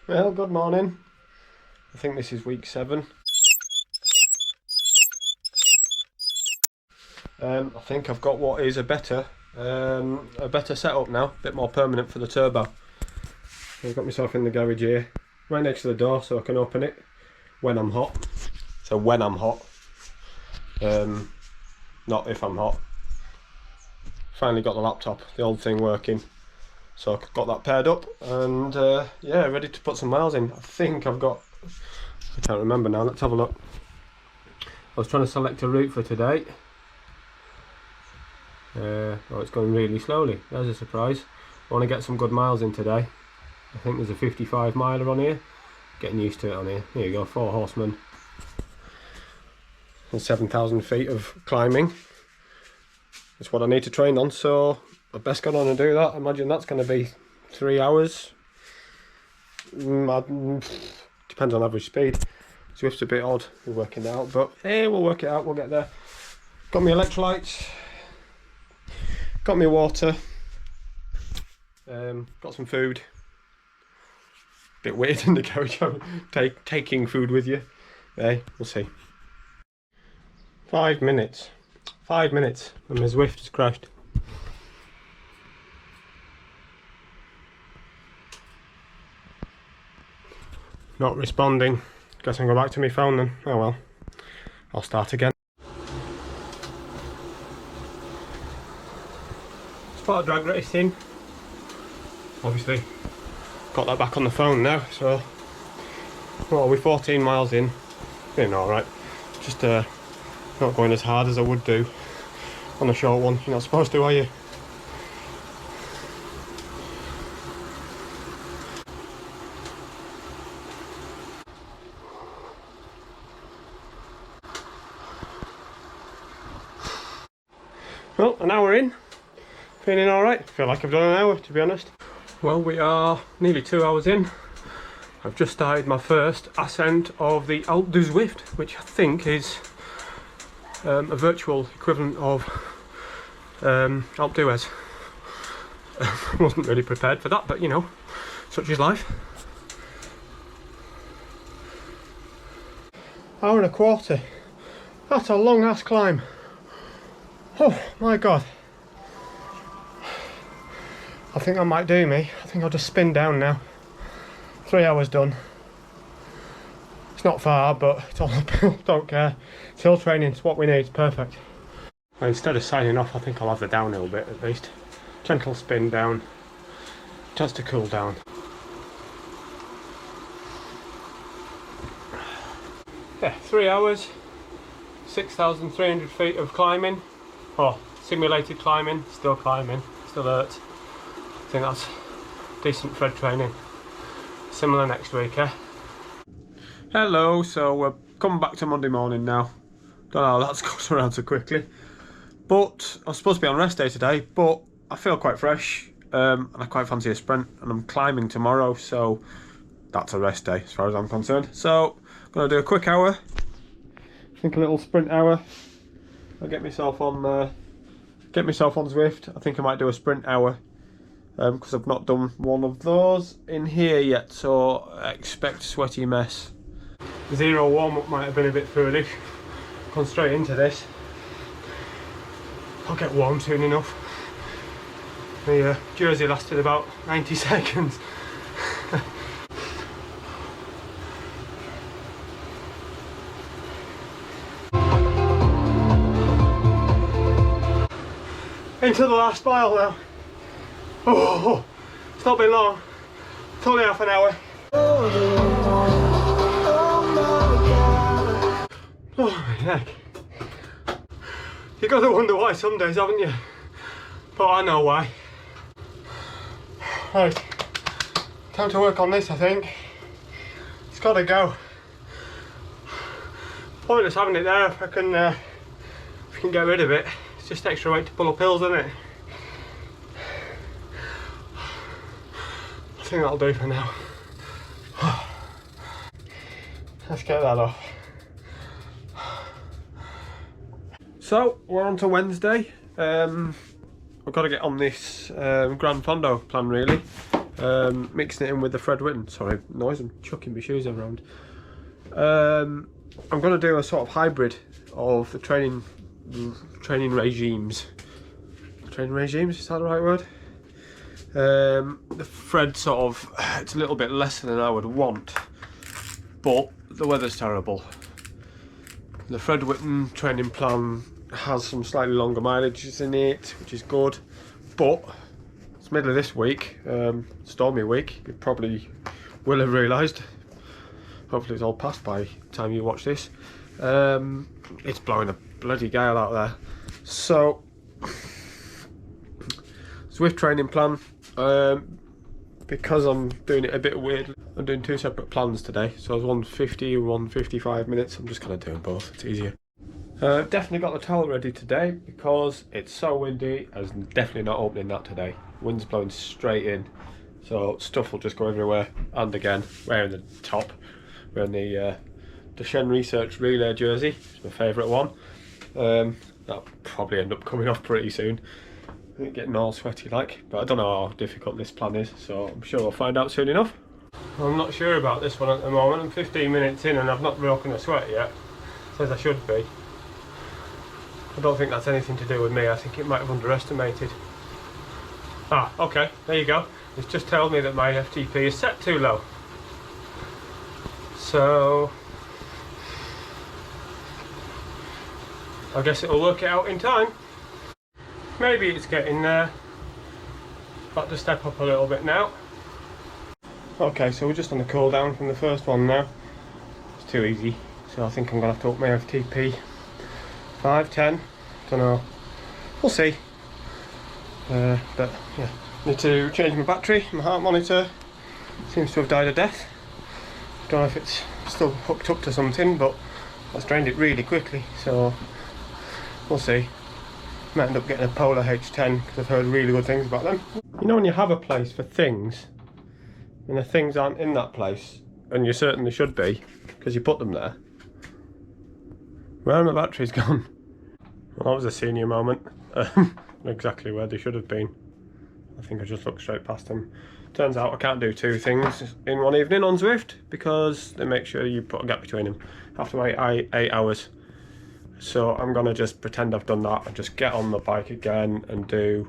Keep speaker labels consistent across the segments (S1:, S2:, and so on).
S1: Well, good morning. I think this is week 7. I think I've got what is a better setup now, a bit more permanent for the turbo. I've got myself in the garage here, right next to the door, so I can open it when I'm hot. So when I'm hot, not if I'm hot. Finally got the laptop, the old thing working. So I've got that paired up and yeah, ready to put some miles in. I think I've got, I can't remember now, let's have a look. I was trying to select a route for today. Oh, it's going really slowly, there's a surprise. I want to get some good miles in today. I think there's a 55 miler on here. Getting used to it on here. Here you go, 4 horsemen. And 7,000 feet of climbing. That's what I need to train on, so I best get on and do that. I imagine that's going to be 3 hours. Depends on average speed. Zwift's a bit odd, we're working that out, but hey, we'll work it out, we'll get there. Got my electrolytes, got my water, got some food. Bit weird in the garage, taking food with you. Hey, we'll see. 5 minutes. 5 minutes and my Zwift has crashed. Not responding. Guess I'll go back to my phone then. Oh well. I'll start again. Spot drag racing. Obviously got that back on the phone now, so well, we're 14 miles in. Doing alright. Just not going as hard as I would do on a short one. You're not supposed to, are you? Well, an hour in. Feeling alright. Feel like I've done an hour, to be honest. Well, we are nearly 2 hours in. I've just started my first ascent of the Alpe du Zwift, which I think is a virtual equivalent of Alpe d'Huez. Wasn't really prepared for that, but you know, such is life. Hour and a quarter. That's a long ass climb. Oh my god. I think that might do me. I think I'll just spin down now. 3 hours done. It's not far, but it's all uphill. Don't care. It's hill training, it's what we need. It's perfect. Well, instead of signing off, I think I'll have the downhill bit at least. Gentle spin down, just to cool down. Yeah, 3 hours, 6,300 feet of climbing. Oh, simulated climbing, still hurts. I think that's decent thread training. Similar next week, eh? Hello, so we're coming back to Monday morning now. Don't know how that's goes around so quickly. But I was supposed to be on rest day today, but I feel quite fresh and I quite fancy a sprint, and I'm climbing tomorrow, so that's a rest day as far as I'm concerned. So I'm gonna do a quick hour. I think a little sprint hour. I'll get myself on Zwift. I think I might do a sprint hour because I've not done one of those in here yet, so I expect a sweaty mess. 0 warm-up might have been a bit foolish. Gone straight into this. I'll get warm soon enough. The jersey lasted about 90 seconds. Into the last mile now. Oh, it's not been long. It's only half an hour. Oh my neck. You gotta wonder why some days, haven't you? But I know why. Right, time to work on this, I think. It's gotta go. Pointless having it there if I can get rid of it. It's just extra weight to pull up hills, isn't it? I think that'll do for now. Let's get that off. So we're on to Wednesday. I've got to get on this Gran Fondo plan really. mixing it in with the Fred Whitten. Sorry, noise, I'm chucking my shoes around. I'm going to do a sort of hybrid of the training regimes. Training regimes, is that the right word? The Fred sort of, it's a little bit less than I would want, but the weather's terrible. The Fred Whitten training plan has some slightly longer mileages in it, which is good, but it's middle of this week, stormy week, you probably will have realised. Hopefully it's all passed by the time you watch this. It's blowing a bloody gale out there. So, Zwift training plan, because I'm doing it a bit weird, I'm doing two separate plans today. So I was 150 and 155 minutes, I'm just kind of doing both, it's easier. Definitely got the towel ready today because it's so windy. I was definitely not opening that today. Wind's blowing straight in, so stuff will just go everywhere. And again, wearing the top, wearing the Shen Research Relay jersey, it's my favourite one. That'll probably end up coming off pretty soon. Getting all sweaty like, but I don't know how difficult this plan is, so I'm sure we'll find out soon enough. I'm not sure about this one at the moment. I'm 15 minutes in and I've not broken a sweat yet. Says I should be. I don't think that's anything to do with me. I think it might have underestimated. Ah, okay, there you go. It's just told me that my FTP is set too low. So I guess it'll work it out in time. Maybe it's getting there. Got to step up a little bit now. Okay, so we're just on the cool down from the first one now. It's too easy, so I think I'm gonna have to up my FTP. 5, 10, don't know. We'll see. But yeah, need to change my battery. My heart monitor seems to have died a death. Don't know if it's still hooked up to something, but that's drained it really quickly, so we'll see. Might end up getting a Polar H10 because I've heard really good things about them. You know when you have a place for things and the things aren't in that place, and you certainly should be because you put them there. Where are my batteries gone? Well, that was a senior moment. Exactly where they should have been. I think I just looked straight past them. Turns out I can't do two things in one evening on Zwift because they make sure you put a gap between them. I have to wait 8 hours. So I'm gonna just pretend I've done that and just get on the bike again and do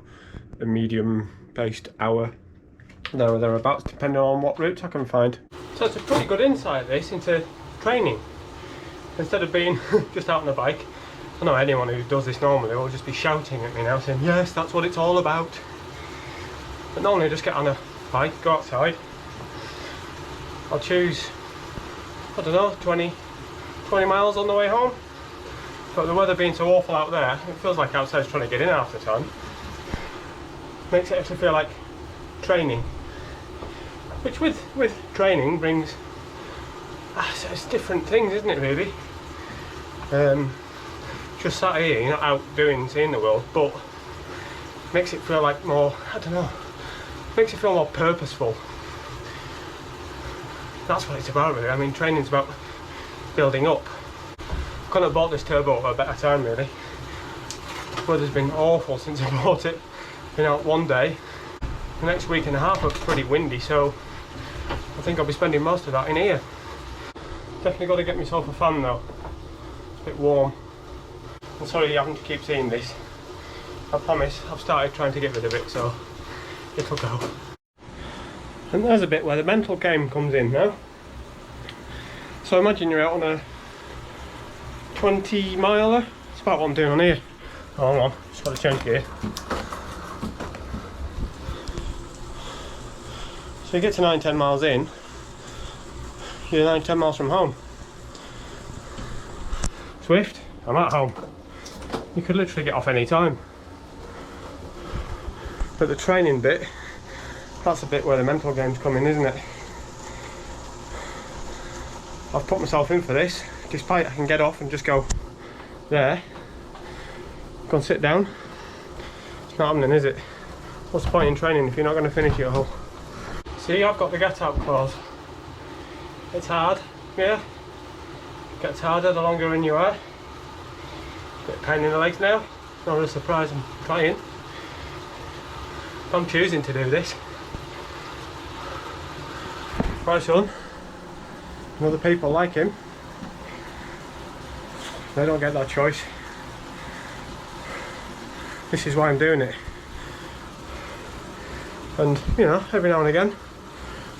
S1: a medium-paced hour there or thereabouts, depending on what routes I can find. So it's a pretty good insight this into training. Instead of being just out on the bike, I know anyone who does this normally will just be shouting at me now saying, yes, that's what it's all about. But normally just get on a bike, go outside. I'll choose, I don't know, 20 miles on the way home. But the weather being so awful out there, it feels like outside's trying to get in half the time. Makes it actually feel like training. Which with training brings, it's different things, isn't it really? Just sat here, you're not out seeing the world, but makes it feel like more, I don't know, makes it feel more purposeful. That's what it's about really. I mean, training's about building up. Couldn't have bought this turbo at a better time really. Weather's been awful since I bought it. Been out one day. The next week and a half was pretty windy, so I think I'll be spending most of that in here. Definitely got to get myself a fan though. It's a bit warm. I'm sorry you having to keep seeing this. I promise I've started trying to get rid of it, so it'll go. And there's a bit where the mental game comes in now. So imagine you're out on a 20 miler. It's about what I'm doing on here. Oh, hang on, just got to change gear. So you get to 9-10 miles in, you're 9-10 miles from home. Zwift, I'm at home. You could literally get off any time. But the training bit, that's the bit where the mental game's coming, isn't it? I've put myself in for this, despite I can get off and just go there, go and sit down. It's not happening, is it? What's the point in training if you're not going to finish it all? See, I've got the get out clause. It's hard, yeah. Gets harder the longer in you are. Bit of pain in the legs now. Not a surprise, I'm trying. I'm choosing to do this. my son and other people like him. They don't get that choice. This is why I'm doing it. And you know, every now and again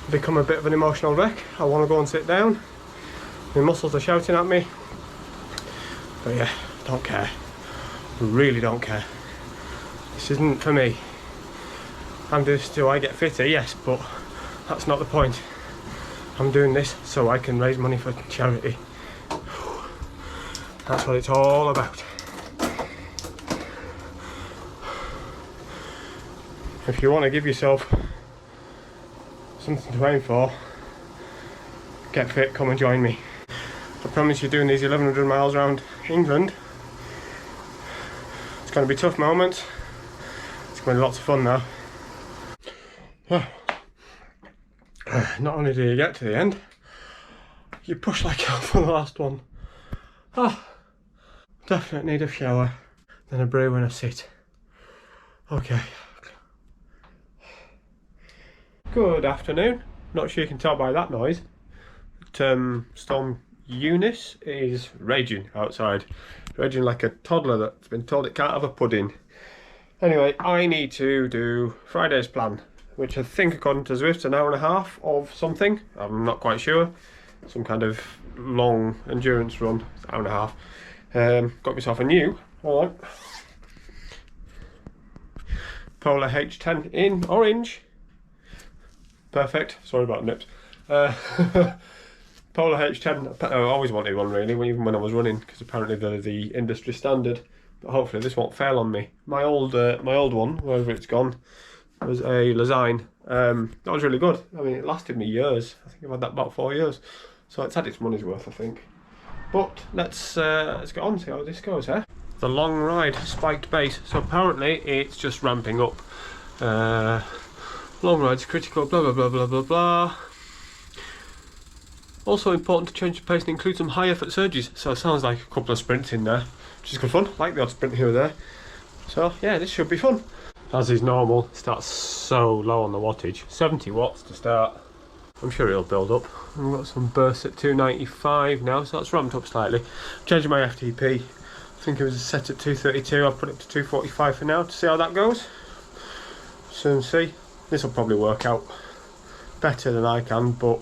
S1: I become a bit of an emotional wreck. I want to go and sit down. My muscles are shouting at me. But yeah, don't care. I really don't care. This isn't for me. I'm doing this so I get fitter, yes, but that's not the point. I'm doing this so I can raise money for charity. That's what it's all about. If you want to give yourself something to aim for, get fit, come and join me. I promise you're doing these 1100 miles around England. It's going to be tough moments. It's going to be lots of fun now. Not only do you get to the end, you push like hell for the last one. Definitely need a shower, then a brew and a sit. Okay. Good afternoon. Not sure you can tell by that noise, but Storm Eunice is raging outside. Raging like a toddler that's been told it can't have a pudding. Anyway, I need to do Friday's plan, which I think according to Zwift, an hour and a half of something. I'm not quite sure. Some kind of long endurance run, hour and a half. Got myself a new, hold on, Polar H10 in orange. Perfect, sorry about nips. Polar H10, I always wanted one really, even when I was running, because apparently they're the industry standard. But hopefully this won't fail on me. My old one, wherever it's gone, was a Lazine. That was really good. I mean, it lasted me years. I think I've had that about 4 years. So it's had its money's worth, I think. But let's get on and see how this goes, eh? The long ride, spiked base. So apparently it's just ramping up. Long ride's critical, blah blah blah blah blah blah. Also important to change the pace and include some high effort surges. So it sounds like a couple of sprints in there, which is good fun. Like the odd sprint here or there. So yeah, this should be fun. As is normal, it starts so low on the wattage. 70 watts to start. I'm sure it'll build up. We've got some bursts at 295 now, so that's ramped up slightly. Changing my FTP. I think it was set at 232. I'll put it to 245 for now to see how that goes. Soon see. This will probably work out better than I can, but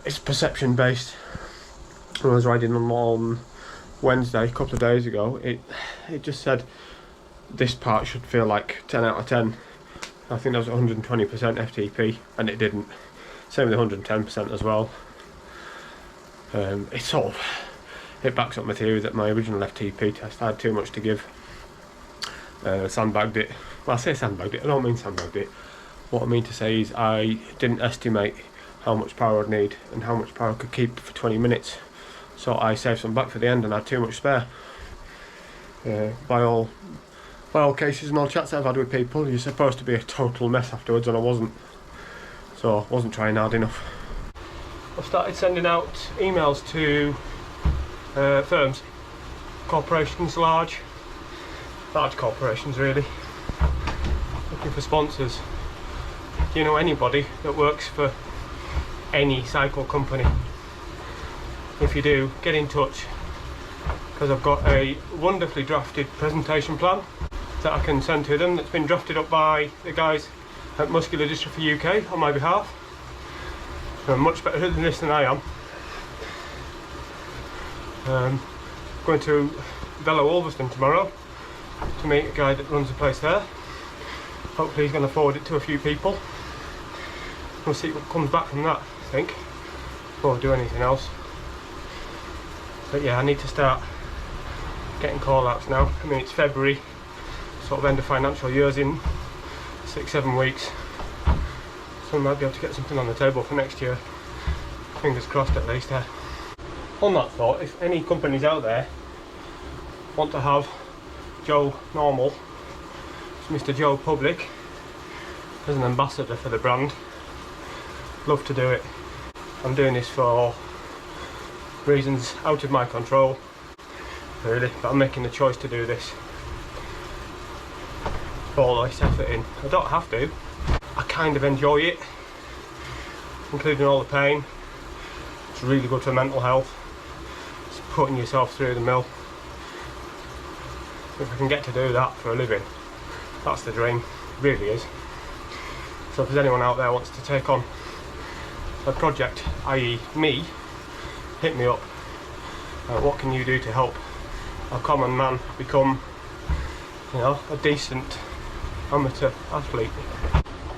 S1: it's perception based. When I was riding on Wednesday, a couple of days ago, it just said this part should feel like 10 out of 10. I think that was 120% FTP, and it didn't. Same with 110% as well. It backs up my theory that my original FTP test I had too much to give. Sandbagged it. Well, I say sandbagged it, I don't mean sandbagged it. What I mean to say is I didn't estimate how much power I'd need and how much power I could keep for 20 minutes. So I saved some back for the end and had too much spare. By all cases and all chats I've had with people, you're supposed to be a total mess afterwards, and I wasn't. So I wasn't trying hard enough. I've started sending out emails to firms, corporations, large corporations really, looking for sponsors. Do you know anybody that works for any cycle company? If you do, get in touch, because I've got a wonderfully drafted presentation plan that I can send to them, that's been drafted up by the guys at Muscular Dystrophy UK on my behalf. They're much better than this than I am. Going to Velo Ulverston tomorrow to meet a guy that runs the place there. Hopefully he's going to forward it to a few people. We'll see what comes back from that, I think, before I do anything else. But yeah, I need to start getting call outs now. I mean, it's February, sort of end of financial year's in 6-7 weeks, so we might be able to get something on the table for next year. Fingers crossed at least. On that thought, if any companies out there want to have Joe Normal, Mr. Joe Public, as an ambassador for the brand, love to do it. I'm doing this for reasons out of my control really, but I'm making the choice to do this. Put all this effort in. I don't have to. I kind of enjoy it. including all the pain. It's really good for mental health. It's putting yourself through the mill. If I can get to do that for a living, that's the dream, it really is. So if there's anyone out there who wants to take on a project, i.e. me, hit me up. What can you do to help a common man become, you know, a decent amateur athlete?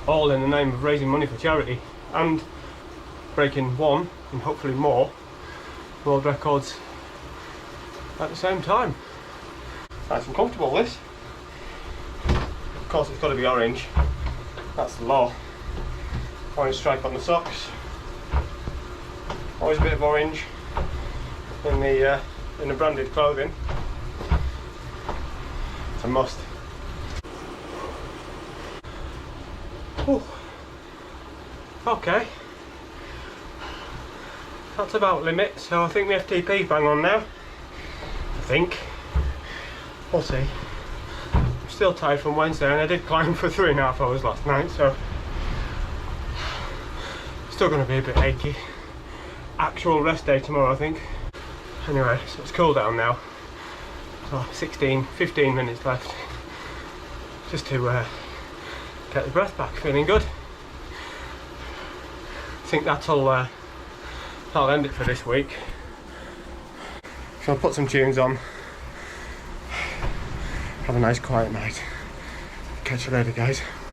S1: All in the name of raising money for charity and breaking one, and hopefully more, world records at the same time. Nice and comfortable, this. Of course it's got to be orange, that's the law. Orange stripe on the socks. Always a bit of orange in the branded clothing. It's a must. Ooh. Okay. That's about limit, so I think the FTP's bang on now. I think. We'll see. I'm still tired from Wednesday and I did climb for 3.5 hours last night, so still going to be a bit achy. Actual rest day tomorrow, I think. Anyway, so it's cool down now. So 15 minutes left. Just to get the breath back, feeling good. I think that'll end it for this week. So I'll put some tunes on. Have a nice quiet night. Catch you later, guys.